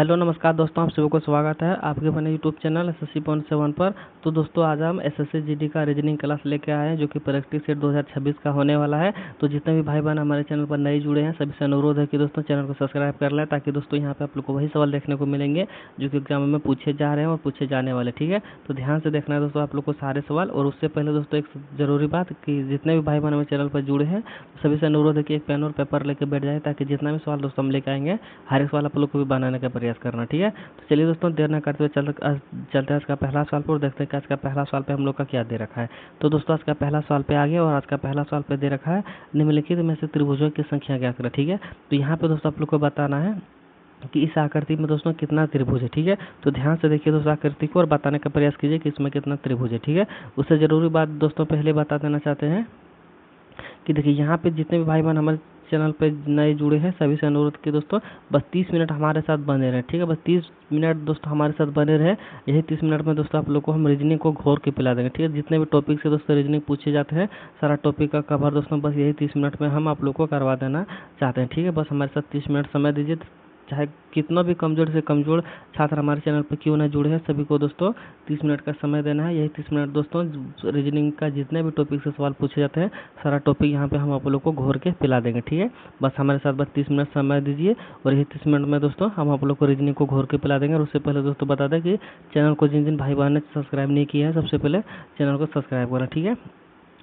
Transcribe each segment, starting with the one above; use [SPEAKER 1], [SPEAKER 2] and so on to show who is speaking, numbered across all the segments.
[SPEAKER 1] Hello नमस्कार दोस्तों, आप सभी को स्वागत है आपके अपने यूट्यूब चैनल SSC.7 पर। तो दोस्तों आज हम SSC GD का रीजनिंग क्लास लेके आए हैं जो कि प्रैक्टिस सेट 2026 का होने वाला है। तो जितने भी भाई बहन हमारे चैनल पर नए जुड़े हैं सभी से अनुरोध है कि दोस्तों चैनल को सब्सक्राइब कर लें, ताकि दोस्तों यहाँ पे आप लोग को वही सवाल देखने को मिलेंगे जो कि एग्जाम में पूछे जा रहे हैं और पूछे जाने वाले। ठीक है, तो ध्यान से देखना है दोस्तों आप लोग को सारे सवाल। और उससे पहले दोस्तों एक जरूरी बात कि जितने भी भाई बहन हमारे चैनल पर जुड़े हैं सभी से अनुरोध है कि एक पेन और पेपर लेकर बैठ जाए, ताकि जितना भी सवाल दोस्तों हम लेके आएंगे हर एक सवाल आप लोग को भी बनाने का प्रयास करना। ठीक है, तो चलिए दोस्तों देर न करते हुए चलते हैं आज का पहला सवाल पर और देखते हैं कि आज का पहला सवाल पे हम लोग का क्या दे रखा है। तो दोस्तों आज का पहला सवाल पे आ गया और आज का पहला सवाल पे दे रखा है निम्नलिखित में से त्रिभुजों की संख्या क्या करें। ठीक है, तो यहाँ पे दोस्तों आप लोग को बताना है कि इस आकृति में दोस्तों कितना त्रिभुज है। ठीक है, तो ध्यान से देखिए दोस्तों आकृति को और बताने का प्रयास कीजिए कि इसमें कितना त्रिभुज है। ठीक है, उससे जरूरी बात दोस्तों पहले बता देना चाहते हैं कि देखिए यहाँ पे जितने भी भाई बहन हमारे चैनल पे नए जुड़े हैं सभी से अनुरोध कि दोस्तों बस 30 मिनट हमारे साथ बने रहें। ठीक है, बस 30 मिनट दोस्तों हमारे साथ बने रहे। यही 30 मिनट में दोस्तों आप लोग को हम रीजनिंग को घोर के पिला देंगे। ठीक है, जितने भी टॉपिक से दोस्तों रीजनिंग पूछे जाते हैं सारा टॉपिक का कवर दोस्तों बस यही 30 मिनट में हम आप लोग को करवा देना चाहते हैं। ठीक है, बस हमारे साथ 30 मिनट समय दीजिए। चाहे कितना भी कमज़ोर से कमज़ोर छात्र हमारे चैनल पर क्यों ना जुड़े हैं सभी को दोस्तों 30 मिनट का समय देना है। यही 30 मिनट दोस्तों रीजनिंग का जितने भी टॉपिक से सवाल पूछे जाते हैं सारा टॉपिक यहाँ पे हम आप लोग को घोर के पिला देंगे। ठीक है, बस हमारे साथ बस 30 मिनट समय दीजिए और यही 30 मिनट में दोस्तों हम आप लोग को रीजनिंग को घोर के पिला देंगे। और उससे पहले दोस्तों बता दें कि चैनल को जिन जिन भाई बहन ने सब्सक्राइब नहीं किया है सबसे पहले चैनल को सब्सक्राइब करें। ठीक है,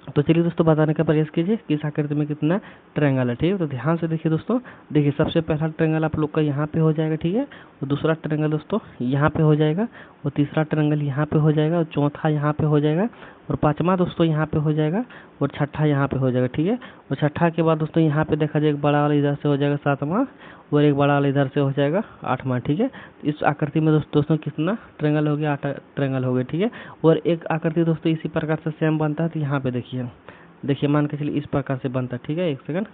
[SPEAKER 1] तो चलिए दोस्तों बताने का प्रयास कीजिए कि इस आकृति में कितना ट्रायंगल है। ठीक है, तो ध्यान से देखिए दोस्तों, देखिए सबसे पहला ट्रायंगल आप लोग का यहाँ पे हो जाएगा। ठीक है, और दूसरा ट्रायंगल दोस्तों यहाँ पे हो जाएगा और तीसरा ट्रायंगल यहाँ पे हो जाएगा और चौथा यहाँ पे हो जाएगा और पांचवा दोस्तों यहाँ पे हो जाएगा और छठा यहाँ पे हो जाएगा। ठीक है, और छठा के बाद दोस्तों यहाँ पे देखा जाए एक बड़ा वाला इधर से हो जाएगा सातवां और एक बड़ा वाला इधर से हो जाएगा आठवां। ठीक है, तो इस आकृति में दोस्तों कितना ट्रायंगल हो गया, 8 ट्रायंगल हो गए। ठीक है, और एक आकृति दोस्तों इसी प्रकार से सेम बनता है। तो यहाँ पे देखिए मान के चलिए इस प्रकार से बनता है। ठीक है, एक सेकंड,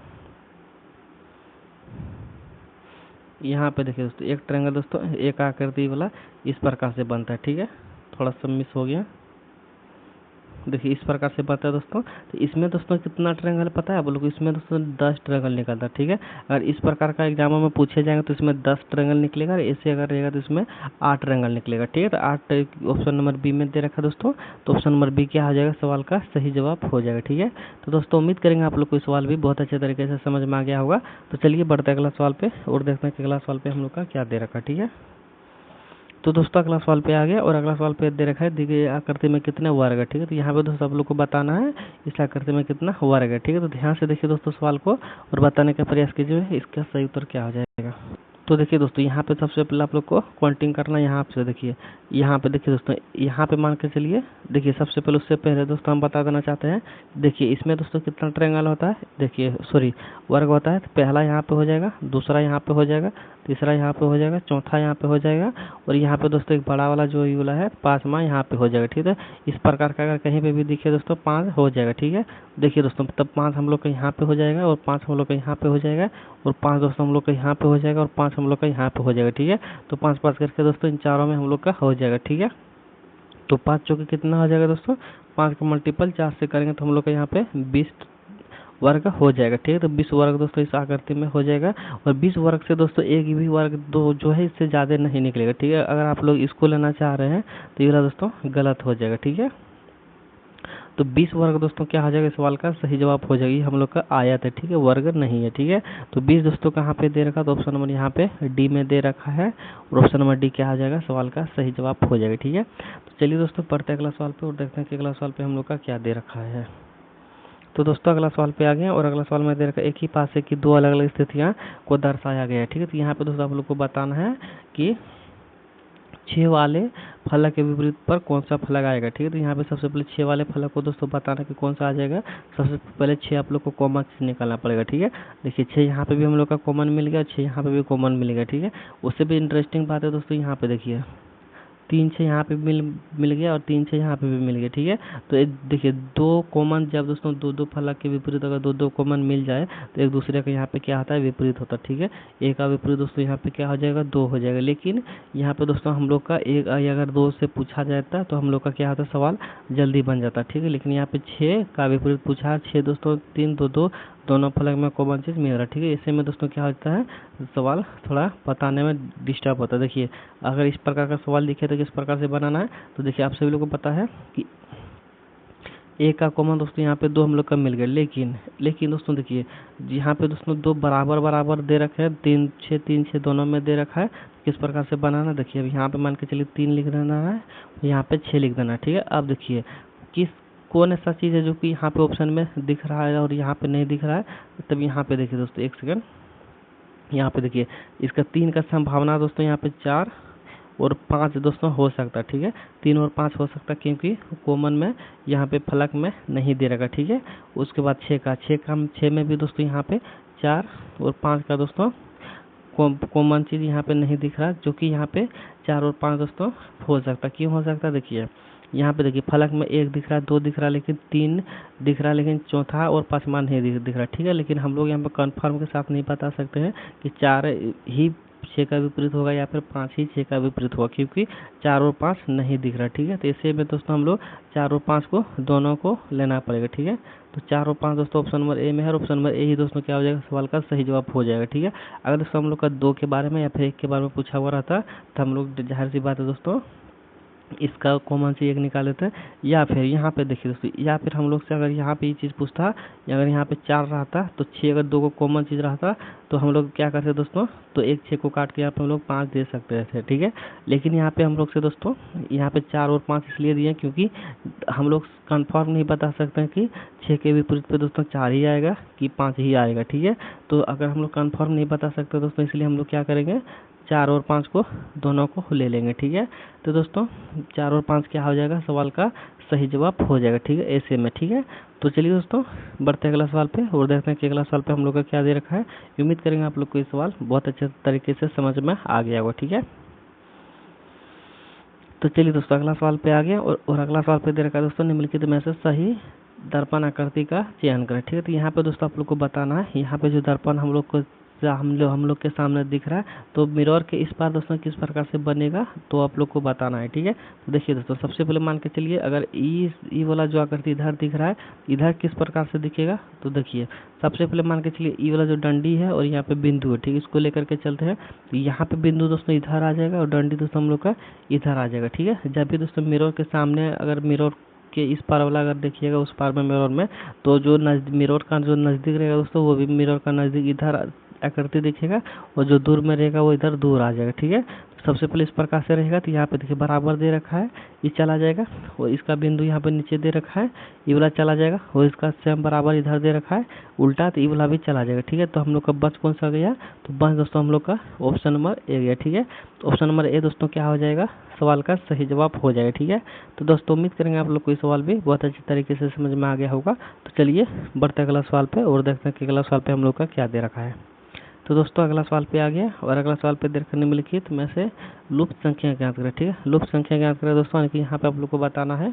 [SPEAKER 1] यहाँ पे देखिए दोस्तों एक ट्रायंगल दोस्तों एक आकृति वाला इस प्रकार से बनता है। ठीक है, थोड़ा सा मिस हो गया, देखिए इस प्रकार से बनता है दोस्तों। तो इसमें दोस्तों कितना ट्रायंगल पता है आप लोग को, इसमें दोस्तों 10 ट्रायंगल निकलता है। ठीक है, अगर इस प्रकार का एग्जामों में पूछे जाएंगे तो इसमें 10 ट्रायंगल निकलेगा और ऐसे अगर रहेगा तो इसमें 8 ट्रायंगल निकलेगा। ठीक है, तो 8 ऑप्शन नंबर बी में दे रखा है दोस्तों। तो ऑप्शन नंबर बी क्या आ जाएगा, सवाल का सही जवाब हो जाएगा। ठीक है, तो दोस्तों उम्मीद करेंगे आप लोग को सवाल भी बहुत अच्छे तरीके से समझ में आ गया होगा। तो चलिए बढ़ते अगला सवाल पे और देखते हैं कि अगला सवाल पे हम लोग का क्या दे रखा है। ठीक है, तो दोस्तों अगला सवाल पे आ गया और अगला सवाल पे दे रखा है देखिए आकृति में कितने वर्ग है। ठीक है, तो यहाँ पे दोस्तों आप लोग को बताना है इस आकृति में कितना वर्ग है। ठीक है, तो ध्यान से देखिए दोस्तों सवाल को और बताने का प्रयास कीजिए इसका सही उत्तर क्या हो जाएगा। तो देखिए दोस्तों यहाँ पे सबसे पहले आप लोग को काउंटिंग करना है। यहाँ पे देखिए, यहाँ पे देखिए दोस्तों, यहाँ पे मान के चलिए देखिए सबसे पहले उससे पहले दोस्तों हम बता देना चाहते हैं। देखिए इसमें दोस्तों कितना ट्रायंगल होता है, देखिए सॉरी वर्ग होता है। तो पहला यहाँ पे हो जाएगा, दूसरा यहाँ पे हो जाएगा, तीसरा यहाँ पे हो जाएगा, चौथा यहाँ पे हो जाएगा और यहाँ पे दोस्तों एक बड़ा वाला जो ये वाला है पांचवा यहाँ पे हो जाएगा। ठीक है, इस प्रकार का अगर कहीं पे भी दिखे दोस्तों 5 हो जाएगा। ठीक है, देखिए दोस्तों तब 5 हम लोग का यहाँ पे हो जाएगा और 5 हम लोग का यहाँ पे हो जाएगा और 5 दोस्तों हम लोग का यहाँ पे हो जाएगा और 5 हम लोग का यहाँ पे हो जाएगा। ठीक है, तो 5 5 करके दोस्तों इन चारों में हम लोग का हो जाएगा। ठीक है, तो 5 चौके कितना हो जाएगा दोस्तों, 5 का मल्टीपल 4 से करेंगे तो हम लोग का यहाँ पे 20 वर्ग हो जाएगा। ठीक है, तो 20 वर्ग दोस्तों इस आकृति में हो जाएगा और 20 वर्ग से दोस्तों एक भी वर्ग दो जो है इससे ज़्यादा नहीं निकलेगा। ठीक है, अगर आप लोग इसको लेना चाह रहे हैं तो ये वाला दोस्तों गलत हो जाएगा। ठीक है, तो 20 वर्ग दोस्तों क्या हो जाएगा, सवाल का सही जवाब हो जाएगी हम लोग का आयत है। ठीक है, वर्ग नहीं है। ठीक है, तो 20 दोस्तों कहाँ पे दे रखा, तो ऑप्शन नंबर यहाँ पे डी में दे रखा है और ऑप्शन नंबर डी क्या आ जाएगा, सवाल का सही जवाब हो जाएगा। ठीक है, तो चलिए दोस्तों पढ़ते हैं अगला सवाल पे और देखते हैं कि अगला सवाल पे हम लोग का क्या दे रखा है। तो दोस्तों अगला सवाल पे आ गए और अगला सवाल में दे रखा एक ही पासे की दो अलग अलग स्थितियां को दर्शाया गया है। ठीक है, तो यहाँ पे दोस्तों आप लोग को बताना है कि 6 वाले फलक के विपरीत पर कौन सा फलक आएगा। ठीक है, तो यहाँ पे सबसे पहले 6 वाले फलक को दोस्तों बताना कि कौन सा आ जाएगा। सबसे पहले 6 आप लोग को कॉमन से निकालना पड़ेगा। ठीक है, देखिए 6 यहाँ पे भी हम लोग का कॉमन मिल गया, 6 यहाँ पे भी कॉमन मिल गया। ठीक है, उससे भी इंटरेस्टिंग बात है दोस्तों यहाँ पे देखिए 3 6 यहाँ पे मिल गया और 3 6 यहाँ पे भी मिल गया, ठीक है। तो देखिए दो कॉमन, जब दोस्तों दो दो फलक के विपरीत अगर दो दो कॉमन मिल जाए तो एक दूसरे का यहाँ पे क्या होता है, विपरीत होता है, ठीक है। एक का विपरीत दोस्तों यहाँ पे क्या हो जाएगा, 2 हो जाएगा। लेकिन यहाँ पे दोस्तों हम लोग का एक अगर 2 से पूछा जाता तो हम लोग का क्या होता है, सवाल जल्दी बन जाता, ठीक है। लेकिन यहाँ पे 6 का विपरीत पूछा, 6 दोस्तों 3 2 2 दोनों फलक में कॉमन चीज़ मिल रहा है, ठीक है। इससे में दोस्तों क्या होता है, सवाल थोड़ा बताने में डिस्टर्ब होता है। देखिए अगर इस प्रकार का सवाल दिखे तो किस प्रकार से बनाना है, तो देखिए आप सभी लोगों को पता है कि एक का कॉमन दोस्तों यहाँ पे 2 हम लोग का मिल गया। लेकिन दोस्तों देखिए यहाँ पे दोस्तों 2 बराबर बराबर दे रखे हैं, 3 6 दोनों में दे रखा है। किस प्रकार से बनाना, देखिए अब यहाँ पे मान के चलिए 3 लिख देना है, यहाँ पे 6 लिख देना है, ठीक है। अब देखिए कौन ऐसा चीज़ है जो कि यहाँ पे ऑप्शन में दिख रहा है और यहाँ पे नहीं दिख रहा है। तब यहाँ पे देखिए दोस्तों, एक सेकंड, यहाँ पे देखिए इसका 3 का संभावना दोस्तों यहाँ पे 4 और 5 दोस्तों हो सकता है, ठीक है। 3 और 5 हो सकता है क्योंकि कॉमन में यहाँ पे फलक में नहीं दे रखा, ठीक है। उसके बाद 6 में भी दोस्तों यहाँ पे 4 और 5 का दोस्तों कॉमन चीज़ यहाँ पे नहीं दिख रहा, जो कि यहाँ पे 4 और 5 दोस्तों हो सकता। क्यों हो सकता, देखिए यहाँ पे देखिए फलक में 1 दिख रहा है, 2 दिख रहा है, लेकिन 3 दिख रहा है, लेकिन चौथा और पांचवा नहीं दिख रहा, ठीक है। लेकिन हम लोग यहाँ पे कन्फर्म के साथ नहीं बता सकते हैं कि 4 ही 6 का विपरीत होगा या फिर 5 ही 6 का विपरीत होगा, क्योंकि 4 और 5 नहीं दिख रहा, ठीक है। तो ऐसे में दोस्तों हम लोग 4 और 5 को दोनों को लेना पड़ेगा, ठीक है। तो 4 और 5 दोस्तों ऑप्शन नंबर ए में है, और ऑप्शन नंबर ए ही दोस्तों क्या हो जाएगा, सवाल का सही जवाब हो जाएगा, ठीक है। अगर दोस्तों हम लोग का 2 के बारे में या फिर 1 के बारे में पूछा हुआ रहता तो हम लोग जाहिर सी बात है दोस्तों इसका कॉमन से एक निकाल लेते हैं। या फिर यहाँ पे देखिए दोस्तों, या फिर हम लोग से अगर यहाँ पे ये चीज़ पूछता, अगर यहाँ पे 4 रहता तो 6 अगर 2 को कॉमन चीज़ रहता तो हम लोग क्या करते दोस्तों, तो एक 6 को काट के यहाँ पे हम लोग 5 दे सकते थे, ठीक है। लेकिन यहाँ पे हम लोग से दोस्तों यहाँ पे 4 और 5 इसलिए दिए क्योंकि हम लोग कंफर्म नहीं बता सकते हैं कि 6 के विपरीत पे दोस्तों 4 ही आएगा कि 5 ही आएगा, ठीक है। तो अगर हम लोग कंफर्म नहीं बता सकते दोस्तों, इसलिए हम लोग क्या करेंगे, 4 और 5 को दोनों को ले लेंगे, ठीक है। तो दोस्तों 4 और 5 क्या हो जाएगा, सवाल का सही जवाब हो जाएगा, ठीक है, ऐसे में, ठीक है। तो चलिए दोस्तों बढ़ते हैं अगला सवाल पे और देखते हैं कि अगला सवाल पे हम लोग का क्या दे रखा है। उम्मीद करेंगे आप लोग को ये सवाल बहुत अच्छे तरीके से समझ में आ गया होगा, ठीक है। तो चलिए दोस्तों अगला सवाल पे आ गया और अगला सवाल पे दे रखा है दोस्तों, निम्नलिखित में से सही दर्पण आकृति का चयन करें, ठीक है। तो यहाँ पे दोस्तों आप लोग को बताना है, यहाँ पे जो दर्पण हम लोग के सामने दिख रहा है, तो मिरर के इस पार दोस्तों किस प्रकार से बनेगा तो आप लोग को बताना है, ठीक है। तो देखिए दोस्तों सबसे पहले मान के चलिए, अगर ई वाला जो आकृति इधर दिख रहा है, इधर किस प्रकार से दिखेगा, तो देखिए सबसे पहले मान के चलिए ई वाला जो डंडी है और यहाँ पे बिंदु है, ठीक है, इसको लेकर के चलते हैं। तो यहाँ पे बिंदु दोस्तों इधर आ जाएगा और डंडी दोस्तों हम लोग का इधर आ जाएगा, ठीक है। जब भी दोस्तों मिरर के सामने, अगर मिरर के इस पार वाला अगर देखिएगा उस पार में मिरर में, तो जो मिरर का जो नज़दीक रहेगा दोस्तों वो भी मिरर का नज़दीक इधर आकृति दिखेगा, और जो दूर में रहेगा वो इधर दूर आ जाएगा, ठीक है। सबसे पहले इस प्रकार से रहेगा, तो यहाँ पे देखिए बराबर दे रखा है, ये चला जाएगा, और इसका बिंदु यहाँ पे नीचे दे रखा है, ये वाला चला जाएगा, और इसका सेम बराबर इधर दे रखा है उल्टा, तो ये वाला भी चला जाएगा, ठीक है। तो हम लोग का बच कौन सा गया, तो बच दोस्तों हम लोग का ऑप्शन नंबर ए गया, ठीक है। तो ऑप्शन नंबर ए दोस्तों क्या हो जाएगा, सवाल का सही जवाब हो जाएगा, ठीक है। तो दोस्तों उम्मीद करेंगे आप लोग को ये सवाल भी बहुत अच्छी तरीके से समझ में आ गया होगा। तो चलिए बढ़ते अगला सवाल पे और देखते हैं कि अगला सवाल पे हम लोग का क्या दे रखा है। तो दोस्तों अगला सवाल पे आ गया, और अगला सवाल पे देखकर निम्नलिखित में से लुप्त संख्या ज्ञात करें, ठीक है। लुप्त संख्या ज्ञात करें दोस्तों, यानी कि यहाँ पे आप लोग को बताना है।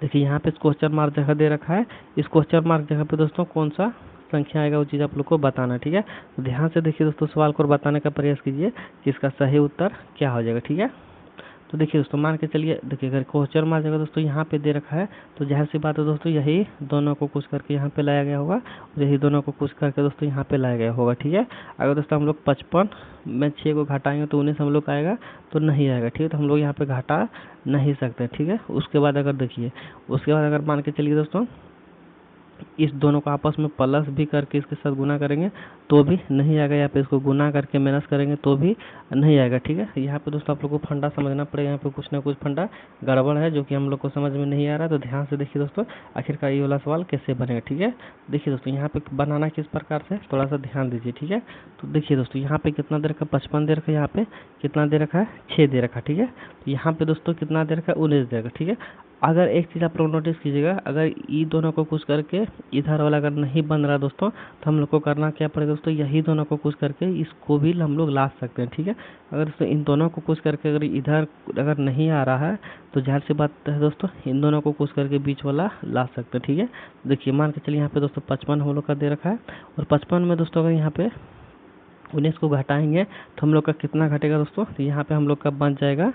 [SPEAKER 1] देखिए यहाँ पे क्वेश्चन मार्क जगह दे रखा है, इस क्वेश्चन मार्क जगह पे दोस्तों कौन सा संख्या आएगा वो चीज़ आप लोग को बताना है, ठीक है। तो ध्यान से देखिए दोस्तों सवाल को बताने का प्रयास कीजिए कि इसका सही उत्तर क्या हो जाएगा, ठीक है। तो देखिए दोस्तों मान के चलिए, देखिए अगर क्वेश्चन मार्क जगह दोस्तों यहाँ पे दे रखा है, तो जाहिर सी बात है दोस्तों यही दोनों को कुछ करके यहाँ पे लाया गया होगा, और यही दोनों को कुछ करके दोस्तों यहाँ पे लाया गया होगा, ठीक है। अगर दोस्तों हम लोग 55 में 6 को घटाएंगे तो 19 हम लोग का आएगा, तो नहीं आएगा, ठीक है। तो हम लोग यहाँ पे घटा नहीं सकते, ठीक है। उसके बाद अगर देखिए, उसके बाद अगर मान के चलिए दोस्तों इस दोनों को आपस में प्लस भी करके इसके साथ गुना करेंगे तो भी नहीं आएगा, यहाँ पे इसको गुना करके माइनस करेंगे तो भी नहीं आएगा, ठीक है। यहाँ पे दोस्तों आप लोग को फंडा समझना पड़ेगा, यहाँ पे कुछ ना कुछ फंडा गड़बड़ है जो कि हम लोग को समझ में नहीं आ रहा है। तो ध्यान से देखिए दोस्तों आखिरकार ये वाला सवाल कैसे बनेगा, ठीक है। देखिए दोस्तों यहाँ पे बनाना किस प्रकार से, थोड़ा सा ध्यान दीजिए, ठीक है। तो देखिए दोस्तों यहाँ पे कितना दे रखा है, 55 दे रखा है, यहाँ पे कितना दे रखा है, 6 दे रखा है, ठीक है। तो यहाँ पे दोस्तों कितना दे रखा है, 19 दे रखा है, ठीक है। अगर एक चीज़ आप लोग नोटिस कीजिएगा, अगर ये दोनों को कुछ करके इधर वाला अगर नहीं बन रहा दोस्तों, तो हम लोग को करना क्या पड़ेगा दोस्तों यही दोनों को कुछ करके इसको भी हम लोग ला सकते हैं, ठीक है। अगर दोस्तों इन दोनों को कुछ करके अगर इधर अगर नहीं आ रहा है तो जाहिर सी बात है दोस्तों इन दोनों को कुछ करके बीच वाला ला सकते हैं, ठीक है। देखिए मान के चलिए यहाँ पे दोस्तों 55 हम लोग का दे रखा है, और 55 में दोस्तों अगर यहाँ पे 19 को घटाएंगे तो हम लोग का कितना घटेगा दोस्तों, तो यहाँ पे हम लोग का बन जाएगा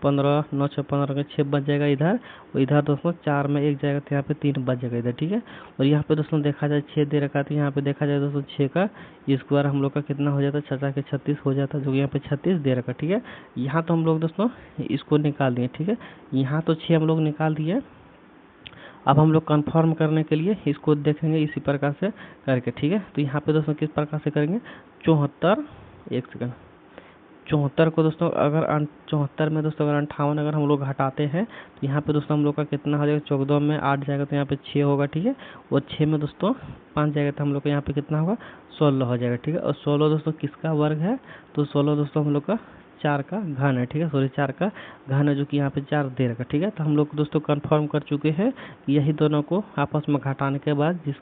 [SPEAKER 1] 15, 9 6 15 का 6 बच जाएगा इधर, और इधर दोस्तों 4 में 1 जाएगा तो यहाँ पे 3 बच जाएगा इधर, ठीक है। और यहाँ पे दोस्तों देखा जाए 6 दे रखा है, तो यहाँ पे देखा जाए दोस्तों 6 का स्क्वायर हम लोग का कितना हो जाता है, 6 के 36 हो जाता है, जो यहाँ पे 36 दे रखा है, ठीक है। यहाँ तो हम लोग दोस्तों इसको निकाल दिए, ठीक है। यहाँ तो 6 हम लोग निकाल दिए। अब हम लोग कन्फर्म करने के लिए इसको देखेंगे इसी प्रकार से करके, ठीक है। तो यहाँ पे दोस्तों किस प्रकार से करेंगे, 74, एक सेकंड, 74 को दोस्तों अगर 74 में दोस्तों अगर 58 अगर हम लोग घटाते हैं तो यहाँ पे दोस्तों हम लोग का कितना हो जाएगा, 14 में 8 जाएगा तो यहाँ पे 6 होगा, ठीक है। और 6 में दोस्तों 5 जाएगा तो हम लोग का यहाँ पे कितना होगा, 16 हो जाएगा, ठीक है। और 16 दोस्तों किसका वर्ग है, तो 16 दोस्तों हम लोग का 4 का घन है, ठीक है। सॉरी 4 का घन है, जो कि यहाँ पे 4 दे रखा, ठीक है। तो हम लोग दोस्तों कंफर्म कर चुके हैं कि यही दोनों को आपस में घटाने के बाद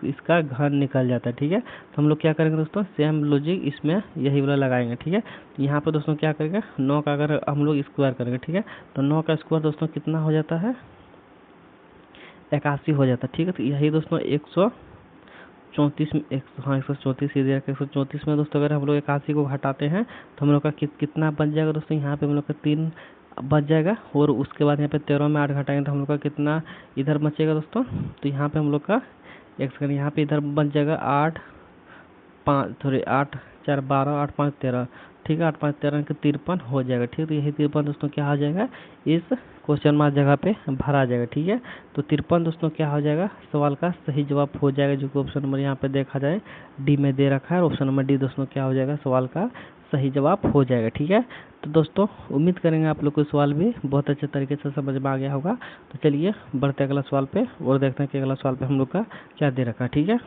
[SPEAKER 1] इसका घन निकल जाता है, ठीक है। तो हम लोग क्या करेंगे दोस्तों, सेम लॉजिक इसमें यही वाला लगाएंगे, ठीक है। तो यहाँ पे दोस्तों क्या करेंगे, 9 का अगर हम लोग स्क्वायर करेंगे, ठीक है, तो 9 का स्क्वायर दोस्तों कितना हो जाता है, 81 हो जाता है, ठीक है। तो यही दोस्तों 134 में 134 में दोस्तों अगर हम लोग 81 को घटाते हैं तो हम लोग का कितना बच जाएगा दोस्तों, यहाँ पे हम लोग का 3 बच जाएगा, और उसके बाद यहाँ पे 13 में 8 घटाएंगे तो हम लोग का कितना इधर बचेगा दोस्तों, तो यहाँ पे हम लोग का एक सेकंड, यहाँ पे इधर बच जाएगा 8 4 12 8 5 13, ठीक है। 8 5 13 के 53 हो जाएगा, ठीक है। तो यही 53 दोस्तों क्या हो जाएगा, इस क्वेश्चन मार्क जगह पे भरा जाएगा, ठीक है। तो 53 दोस्तों क्या हो जाएगा, सवाल का सही जवाब हो जाएगा, जो कि ऑप्शन नंबर यहाँ पे देखा जाए डी में दे रखा है। ऑप्शन नंबर डी दोस्तों क्या हो जाएगा, सवाल का सही जवाब हो जाएगा, ठीक है। तो दोस्तों उम्मीद करेंगे आप लोग को सवाल भी बहुत अच्छे तरीके से समझ में आ गया होगा। तो चलिए बढ़ते अगला सवाल पे और देखते हैं कि अगला सवाल पे हम लोग का क्या दे रखा है, ठीक है।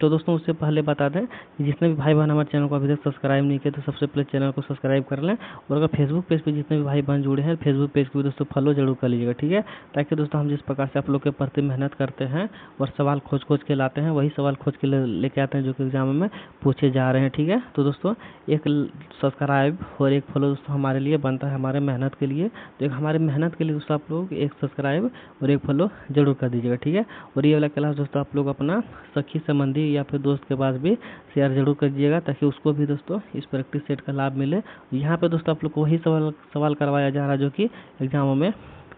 [SPEAKER 1] तो दोस्तों उससे पहले बता दें कि जितने भी भाई बहन हमारे चैनल को अभी तक सब्सक्राइब नहीं किए तो सबसे पहले चैनल को सब्सक्राइब कर लें, और अगर फेसबुक पेज पे जितने भी भाई बहन जुड़े हैं फेसबुक पेज को भी दोस्तों फॉलो जरूर कर लीजिएगा, ठीक है। ताकि दोस्तों हम जिस प्रकार से आप लोग के प्रति मेहनत करते हैं और सवाल खोज के लाते हैं, वही सवाल खोज के लेके आते हैं जो कि एग्जाम में पूछे जा रहे हैं, ठीक है। तो दोस्तों एक सब्सक्राइब और एक फॉलो दोस्तों हमारे लिए बनता है, हमारे मेहनत के लिए। तो एक हमारे मेहनत के लिए दोस्तों आप लोग एक सब्सक्राइब और एक फॉलो जरूर कर दीजिएगा, ठीक है। और ये वाला क्लास दोस्तों आप लोग अपना सखी संबंधी या फिर दोस्त के पास भी शेयर जरूर कर दीजिएगा, ताकि उसको भी दोस्तों इस प्रैक्टिस सेट का लाभ मिले। यहाँ पे दोस्तों आप लोग को वही सवाल करवाया जा रहा है जो कि एग्जामों में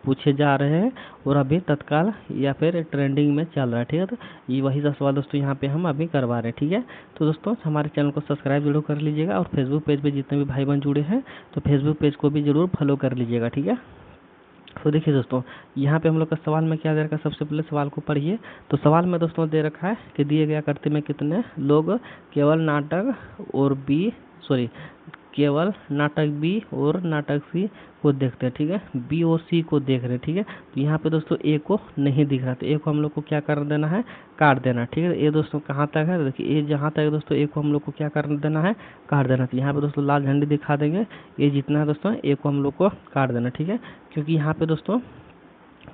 [SPEAKER 1] पूछे जा रहे हैं और अभी तत्काल या फिर ट्रेंडिंग में चल रहा है, ठीक है। तो ये वही सब सवाल दोस्तों यहाँ पे हम अभी करवा रहे हैं, ठीक है। तो दोस्तों हमारे चैनल को सब्सक्राइब जरूर कर लीजिएगा, और फेसबुक पेज पे जितने भी भाई बहन जुड़े हैं तो फेसबुक पेज को भी जरूर फॉलो कर लीजिएगा, ठीक है। तो देखिए दोस्तों यहाँ पे हम लोग का सवाल में क्या दे रखा है, सबसे पहले सवाल को पढ़िए। तो सवाल में दोस्तों दे रखा है कि दिए गए आकृति में कितने लोग केवल नाटक बी और नाटक सी को देखते हैं, ठीक है। बी और सी को देख रहे हैं, ठीक है। तो यहाँ पे दोस्तों ए को नहीं दिख रहा, तो ए को हम लोग को क्या कर देना है, काट देना, ठीक है। ये दोस्तों कहाँ तक है, देखिए ये जहाँ तक है दोस्तों ए को हम लोग को क्या कर देना है, काट देना। तो यहाँ पे दोस्तों लाल झंडी दिखा देंगे, ये जितना है दोस्तों ए को हम लोग को काट देना, ठीक है। क्योंकि यहाँ पे दोस्तों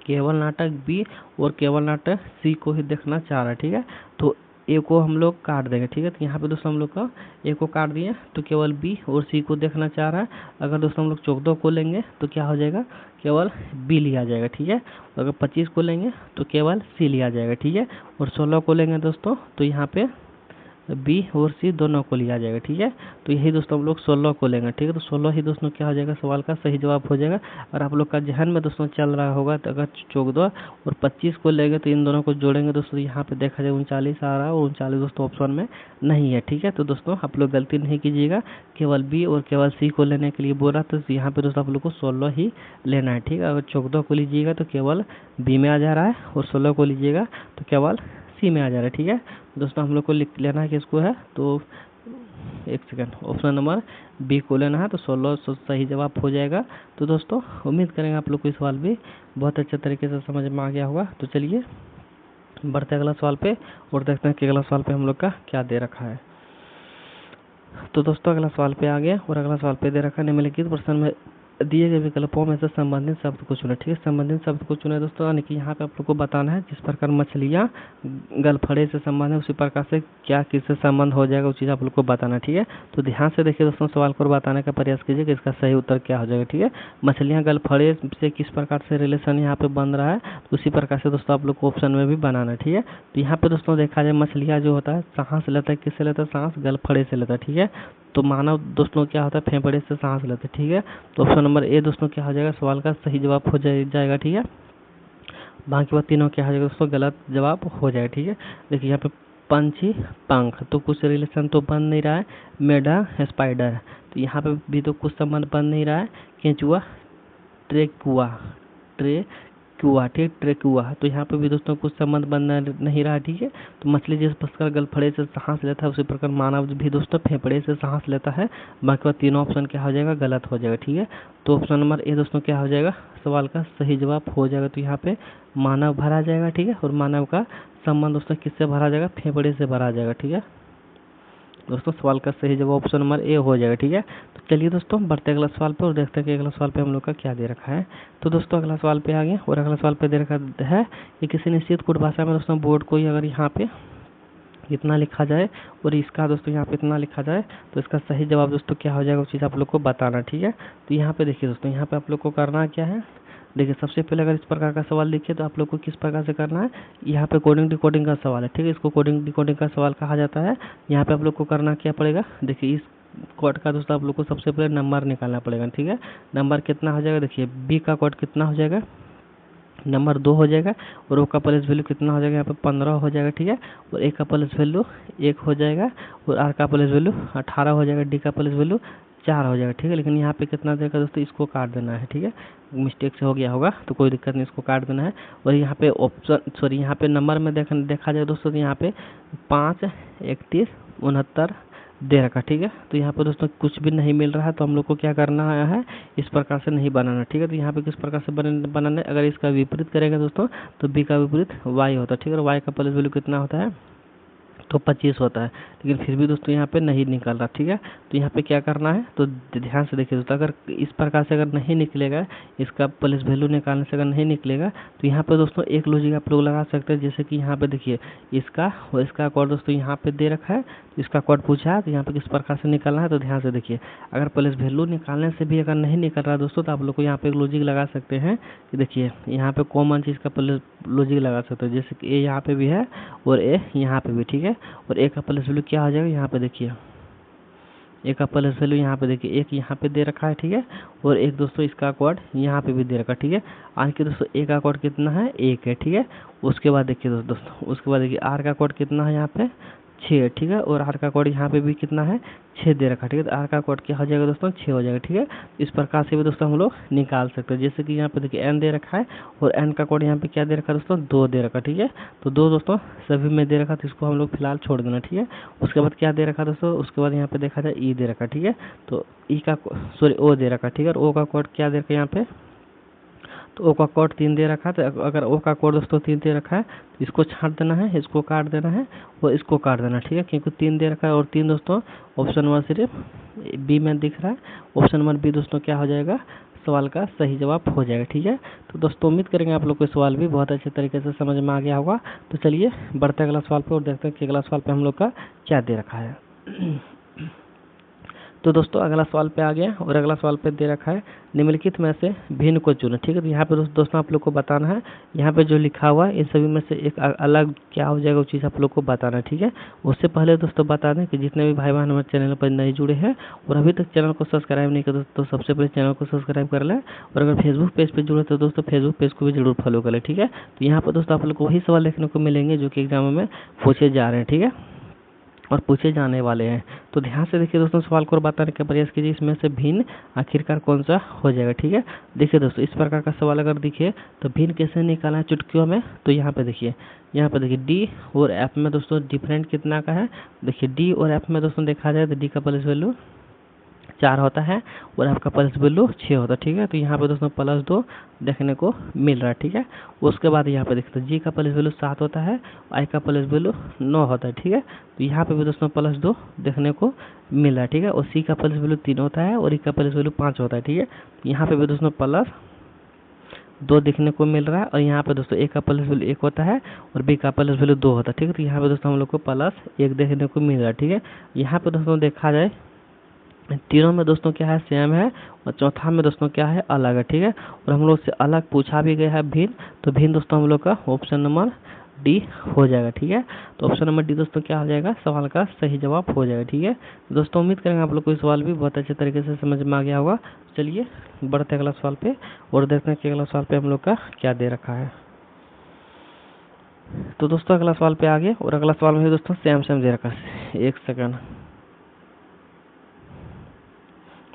[SPEAKER 1] केवल नाटक बी और केवल नाटक सी को ही देखना चाह रहा है, ठीक है। तो ए को हम लोग काट देंगे, ठीक है। तो यहाँ पे दोस्तों हम लोग का ए को काट दिए तो केवल बी और सी को देखना चाह रहा है। अगर दोस्तों हम लोग 14 को लेंगे तो क्या हो जाएगा, केवल बी लिया जाएगा, ठीक है। अगर 25 को लेंगे तो केवल सी लिया जाएगा, ठीक है। और 16 को लेंगे दोस्तों तो यहाँ पे बी और सी दोनों को लिया जाएगा, ठीक है। तो यही दोस्तों हम लोग 16 को लेंगे, ठीक है। तो 16 ही दोस्तों क्या हो जाएगा, सवाल का सही जवाब हो जाएगा। और आप लोग का जहन में दोस्तों चल रहा होगा तो अगर 14 और 25 को लेंगे तो इन दोनों को जोड़ेंगे दोस्तों, यहाँ पे देखा जाए 39 आ रहा है, और 39 दोस्तों ऑप्शन में नहीं है, ठीक है। तो दोस्तों आप लोग गलती नहीं कीजिएगा, केवल बी और केवल सी को लेने के लिए बोला तो यहाँ पे दोस्तों आप लोग को 16 ही लेना है, ठीक है। अगर 14 को लीजिएगा तो केवल बी में आ जा रहा है, और 16 को लीजिएगा तो केवल सी में आ जा रहा है, ठीक है। दोस्तों हम लोग को लिख लेना है किसको है, तो एक सेकंड, ऑप्शन नंबर बी को लेना है, तो 16 सही जवाब हो जाएगा। तो दोस्तों उम्मीद करेंगे आप लोग को सवाल भी बहुत अच्छे तरीके से समझ में आ गया होगा। तो चलिए बढ़ते अगला सवाल पे और देखते हैं कि अगला सवाल पे हम लोग का क्या दे रखा है। तो दोस्तों अगला सवाल पे आ गया, और अगला सवाल पे दे रखा है निम्नलिखित प्रश्न में दिए गए विकल्पों में से संबंधित शब्द को चुनें। ठीक है, संबंधित शब्द को चुने दोस्तों, यानी कि यहाँ पे आप लोग को बताना है जिस प्रकार मछलियाँ गलफड़े से संबंध है उसी प्रकार से क्या किससे संबंध हो जाएगा, वो चीज़ आप लोग को बताना है। ठीक है, तो ध्यान से देखिए दोस्तों, सवाल को बताने का प्रयास कीजिए कि इसका सही उत्तर क्या हो जाएगा। ठीक है, मछलियाँ गलफड़े से किस प्रकार से रिलेशन यहाँ पे बन रहा है, तो उसी प्रकार से दोस्तों आप लोग को ऑप्शन में भी बनाना है। ठीक है, तो यहाँ पे दोस्तों देखा जाए मछलियाँ जो होता है सांस लेता है, किससे लेता है, सांस गलफड़े से लेता है। ठीक है, तो मानव दोस्तों क्या होता है, फेफड़े से सांस लेते हैं। ठीक है, तो ऑप्शन नंबर ए दोस्तों क्या हो जाएगा, सवाल का सही जवाब हो जाएगा। ठीक है, बाकी बात तीनों क्या हो जाएगा दोस्तों, गलत जवाब हो जाएगा। ठीक है, देखिए यहाँ पे पंछी पंख, तो कुछ रिलेशन तो बन नहीं रहा है। मेढक स्पाइडर, तो यहाँ पे भी तो कुछ संबंध बन नहीं रहा है। केंचुआ ट्रेकुआ ट्रेकुआ, ठीक, ट्रेकुआ, तो यहाँ पे भी दोस्तों कुछ संबंध बन नहीं रहा। ठीक है, तो मछली जिस प्रकार गलफड़े से सांस लेता है उसी प्रकार मानव भी दोस्तों फेफड़े से सांस लेता है। बाकी तीनों ऑप्शन क्या हो जाएगा, गलत हो जाएगा। ठीक है, तो ऑप्शन नंबर ए दोस्तों क्या हो जाएगा, सवाल का सही जवाब हो जाएगा। तो यहाँ पे मानव भरा जाएगा। ठीक है, और मानव का संबंध दोस्तों किससे भरा जाएगा, फेफड़े से भरा जाएगा। ठीक है दोस्तों, सवाल का सही जवाब ऑप्शन नंबर ए हो जाएगा। ठीक है, तो चलिए दोस्तों बढ़ते अगला सवाल पे और देखते हैं कि अगला सवाल पे हम लोग का क्या दे रखा है। तो दोस्तों अगला सवाल पे आ गए और अगला सवाल पे दे रखा है कि किसी निश्चित कोड भाषा में दोस्तों बोर्ड को अगर यहाँ पे इतना लिखा जाए और इसका दोस्तों यहाँ पे इतना लिखा जाए तो इसका सही जवाब दोस्तों क्या हो जाएगा, वो चीज़ आप लोग को बताना। ठीक है, तो यहाँ पे देखिए दोस्तों, यहाँ पे आप लोग को करना क्या है, देखिए सबसे पहले अगर इस प्रकार का सवाल लिखिए तो आप लोग को किस प्रकार से करना है, यहाँ पे कोडिंग डिकोडिंग का सवाल है। ठीक है, इसको कोडिंग डिकोडिंग का सवाल कहा जाता है। यहाँ पे आप लोग को करना क्या पड़ेगा, देखिए इस कोड का दोस्तों आप लोग को सबसे पहले नंबर निकालना पड़ेगा। ठीक है, नंबर कितना हो जाएगा, देखिए बी का कोड कितना हो जाएगा, नंबर 2 हो जाएगा, और ओ का प्लस वैल्यू कितना हो जाएगा, यहाँ पे 15 हो जाएगा। ठीक है, और ए का प्लस वैल्यू 1 हो जाएगा, और आर का प्लस वैल्यू 18 हो जाएगा, डी का प्लस वैल्यू 4 हो जाएगा। ठीक है, लेकिन यहाँ पे कितना देगा दोस्तों, इसको काट देना है। ठीक है, मिस्टेक से हो गया होगा तो कोई दिक्कत नहीं, इसको काट देना है। और यहाँ पे ऑप्शन यहाँ पे नंबर में देखा जाए दोस्तों, तो यहाँ पे 5 31 69 दे रखा। ठीक है, तो यहाँ पे दोस्तों कुछ भी नहीं मिल रहा है, तो हम लोग को क्या करना है, इस प्रकार से नहीं बनाना। ठीक है, तो यहाँ पे किस प्रकार से बनाना है, अगर इसका विपरीत करेगा दोस्तों तो बी का विपरीत वाई होता है। ठीक है, और वाई का प्लस वैल्यू कितना होता है, तो 25 होता है, लेकिन फिर भी दोस्तों यहाँ पे नहीं निकल रहा। ठीक है, तो यहाँ पे क्या करना है, तो ध्यान से देखिए दोस्तों, अगर इस प्रकार से अगर नहीं निकलेगा, इसका प्लस वैल्यू निकालने से अगर नहीं निकलेगा, तो यहाँ पे दोस्तों एक लॉजिक आप लोग लगा सकते हैं, जैसे कि यहाँ पे देखिए इसका और इसका कोड दोस्तों यहाँ पे दे रखा है, इसका कोड पूछा है, तो यहाँ पे किस प्रकार से निकालना है, तो ध्यान से देखिए, अगर प्लस वैल्यू निकालने से भी अगर नहीं निकल रहा दोस्तों, तो आप लोग को यहाँ पे एक लॉजिक लगा सकते हैं कि देखिए यहाँ पे कॉमन चीज़ का प्लस लॉजिक लगा सकते हैं, जैसे कि ए यहाँ पे भी है और ए यहाँ पे भी। ठीक है, और ए का प्लस वैल्यू क्या हो जाएगा, यहाँ पे देखिए ए का प्लस वैल्यू यहाँ पे देखिए एक यहाँ पे दे रखा है। ठीक है, और एक दोस्तों इसका कोड यहाँ पे भी दे रखा है। ठीक है, आर के दोस्तों ए का कोड कितना है, 1 है। ठीक है, उसके बाद देखिए दोस्तों उसके बाद देखिए आर का कोड कितना है, यहाँ पे 6। ठीक है, और आर का कोड यहाँ पे भी कितना है, 6 दे रखा है। ठीक है, तो आर का कोड क्या हो जाएगा दोस्तों, 6 हो जाएगा। ठीक है, इस प्रकार से भी दोस्तों हम लोग निकाल सकते हैं, जैसे कि यहाँ पे देखिए एन दे रखा है और एन का कोड यहाँ पे क्या दे रखा है दोस्तों, 2 दे रखा है। ठीक है, तो 2 दोस्तों सभी में दे रखा, तो इसको हम लोग फिलहाल छोड़ देना। ठीक है, उसके बाद क्या दे रखा दोस्तों, उसके बाद यहाँ पे देखा जाए ई दे रखा। ठीक है, तो ई का सॉरी ओ दे रखा। ठीक है, और ओ का कोड क्या दे रखा है यहाँ पे, तो ओ का कोड 3 दे रखा है, तो अगर ओ का कोड दोस्तों 3 दे रखा है तो इसको छांट देना है, इसको काट देना है और इसको काट देना है। ठीक है, क्योंकि 3 दे रखा है, और 3 दोस्तों ऑप्शन नंबर सिर्फ बी में दिख रहा है, ऑप्शन नंबर बी दोस्तों क्या हो जाएगा, सवाल का सही जवाब हो जाएगा। ठीक है, तो दोस्तों उम्मीद करेंगे आप लोग को सवाल भी बहुत अच्छे तरीके से समझ में आ गया होगा। तो चलिए बढ़ते अगला सवाल पे और देखते हैं कि अगला सवाल पे हम लोग का क्या दे रखा है। तो दोस्तों अगला सवाल पे आ गया और अगला सवाल पे दे रखा है, निम्नलिखित में से भिन्न को चुनें। ठीक है, तो यहाँ पे दोस्तों आप लोग को बताना है, यहाँ पे जो लिखा हुआ है इन सभी में से एक अलग क्या हो जाएगा, वो चीज़ आप लोग को बताना है। ठीक है, उससे पहले दोस्तों बता दें कि जितने भी भाई बहन हमारे चैनल पर नहीं जुड़े हैं और अभी तक चैनल को सब्सक्राइब नहीं किया तो सबसे पहले चैनल को सब्सक्राइब कर लें, और अगर फेसबुक पेज पर जुड़े तो दोस्तों फेसबुक पेज को भी जरूर फॉलो कर लें। ठीक है, तो यहाँ पर दोस्तों आप लोग को वही सवाल देखने को मिलेंगे जो कि एग्जाम में पूछे जा रहे हैं। ठीक है, और पूछे जाने वाले हैं, तो ध्यान से देखिए दोस्तों, सवाल को बताने का प्रयास कीजिए, इसमें से भिन्न आखिरकार कौन सा हो जाएगा। ठीक है, देखिए दोस्तों इस प्रकार का सवाल अगर दिखे तो भिन्न कैसे निकालना है चुटकियों में, तो यहाँ पे देखिए डी और एफ में दोस्तों डिफरेंट कितना का है, देखिए डी और एफ में दोस्तों देखा जाए तो डी का प्लस वैल्यू 4 होता है और आपका पल्स वैल्यू 6 होता है, ठीक है। तो यहाँ पे दोस्तों +2 देखने को मिल रहा है, ठीक है। उसके बाद यहाँ पे देखते हैं जी का पल्स वैल्यू 7 होता है, आई का पल्स वैल्यू 9 होता है, ठीक है। तो यहाँ पे भी दोस्तों +2 देखने को मिल रहा है, ठीक है। और सी का पल्स वैल्यू 3 होता है और ई का पल्स वैल्यू 5 होता है, ठीक है। यहाँ पे भी दोस्तों +2 देखने को मिल रहा है और यहाँ पे दोस्तों ए का पल्स वैल्यू 1 होता है और बी का पल्स वैल्यू 2 होता है, ठीक है। तो यहाँ पे दोस्तों हम लोग को +1 देखने को मिल रहा है, ठीक है। यहाँ पे दोस्तों देखा जाए तीनों में दोस्तों क्या है, सेम है और चौथा में दोस्तों क्या है, अलग है, ठीक है। और हम लोग से अलग पूछा भी गया है भिन्न, तो भिन्न दोस्तों हम लोग का ऑप्शन नंबर डी हो जाएगा, ठीक है। तो ऑप्शन नंबर डी दोस्तों क्या हो जाएगा, सवाल का सही जवाब हो जाएगा, ठीक है। दोस्तों उम्मीद करेंगे आप लोग को ये सवाल भी बहुत अच्छे तरीके से समझ में आ गया होगा। चलिए बढ़ते हैं अगला सवाल पे और देखते हैं कि अगला सवाल पे हम लोग का क्या दे रखा है। तो दोस्तों अगला सवाल पे आ गए और अगला सवाल में दोस्तों सेम दे रखा है। एक सेकंड,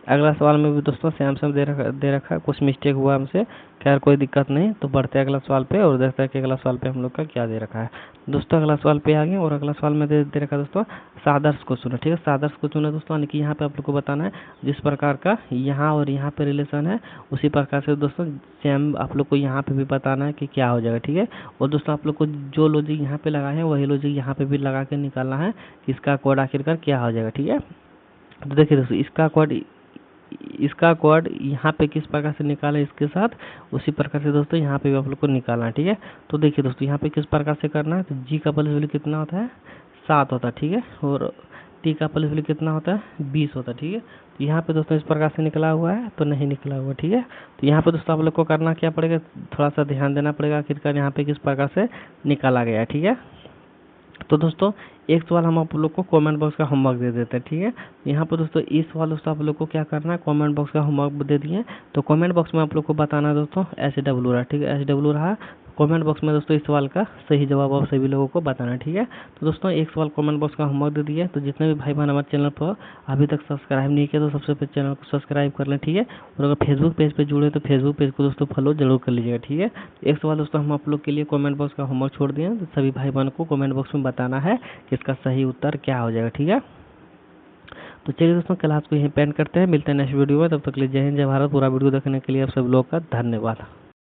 [SPEAKER 1] अगला सवाल में भी दोस्तों सेम दे रखा है, कुछ मिस्टेक हुआ हमसे, खैर कोई दिक्कत नहीं। तो बढ़ते हैं अगला सवाल पे और देखते हैं कि अगला सवाल पे हम लोग का क्या दे रखा है। दोस्तों अगला सवाल पे आ गए और अगला सवाल में दे रखा है दोस्तों सादर्श को चुना, ठीक है। सादर्श को चुना दोस्तों, यानी कि यहाँ पे आप लोग को बताना है जिस प्रकार का यहाँ और यहाँ पे रिलेशन है उसी प्रकार से दोस्तों सेम आप लोग को यहाँ पे भी बताना है कि क्या हो जाएगा, ठीक है। और दोस्तों आप लोग को जो लॉजिक यहाँ पे लगाए हैं वही लॉजिक यहाँ पे भी लगा के निकालना है कि इसका कोड आखिरकार क्या हो जाएगा, ठीक है। तो देखिए दोस्तों इसका कोड यहाँ पे किस प्रकार से निकाला इसके साथ उसी प्रकार से दोस्तों यहाँ पे भी आप लोग को निकालना है, ठीक है। तो देखिए दोस्तों यहाँ पे किस प्रकार से करना है, तो जी का पल्स वैल्यू कितना होता है, 7 होता है, ठीक है। और टी का पल्स वैल्यू कितना होता है, 20 होता है, ठीक है। तो यहाँ पे दोस्तों इस प्रकार से निकला हुआ है तो नहीं निकला हुआ, ठीक है। तो यहाँ पे दोस्तों आप लोग को करना क्या पड़ेगा, थोड़ा सा ध्यान देना पड़ेगा आखिरकार यहाँ पे किस प्रकार से निकाला गया है, ठीक है। तो दोस्तों एक सवाल हम आप लोग को कमेंट बॉक्स का होमवर्क दे देते हैं, ठीक है। यहाँ पर दोस्तों इस सवाल दोस्तों आप लोग को क्या करना है, कमेंट बॉक्स का होमवर्क दे दिए तो कमेंट बॉक्स में आप लोग को बताना है दोस्तों SW रहा, ठीक है। SW रहा कमेंट बॉक्स में दोस्तों इस सवाल का सही जवाब आप सभी लोगों को बताना है, ठीक है। तो दोस्तों एक सवाल कमेंट बॉक्स का होमवर्क दे दिया, तो जितने भी भाई बहन हमारे चैनल पर अभी तक सब्सक्राइब नहीं किया तो सबसे पहले चैनल को सब्सक्राइब कर लें, ठीक है। और अगर फेसबुक पेज पे जुड़े तो फेसबुक पेज को दोस्तों फॉलो जरूर कर लीजिएगा, ठीक है। एक सवाल दोस्तों हम आप लोग के लिए कमेंट बॉक्स का होमवर्क छोड़ दिए तो सभी भाई बहन को कमेंट बॉक्स में बताना है कि इसका सही उत्तर क्या हो जाएगा, ठीक है। तो चलिए दोस्तों क्लास को यहीं पेंड करते हैं, मिलते हैं नेक्स्ट वीडियो में, तब तक के लिए जय हिंद जय भारत। पूरा वीडियो देखने के लिए आप सब लोग का धन्यवाद।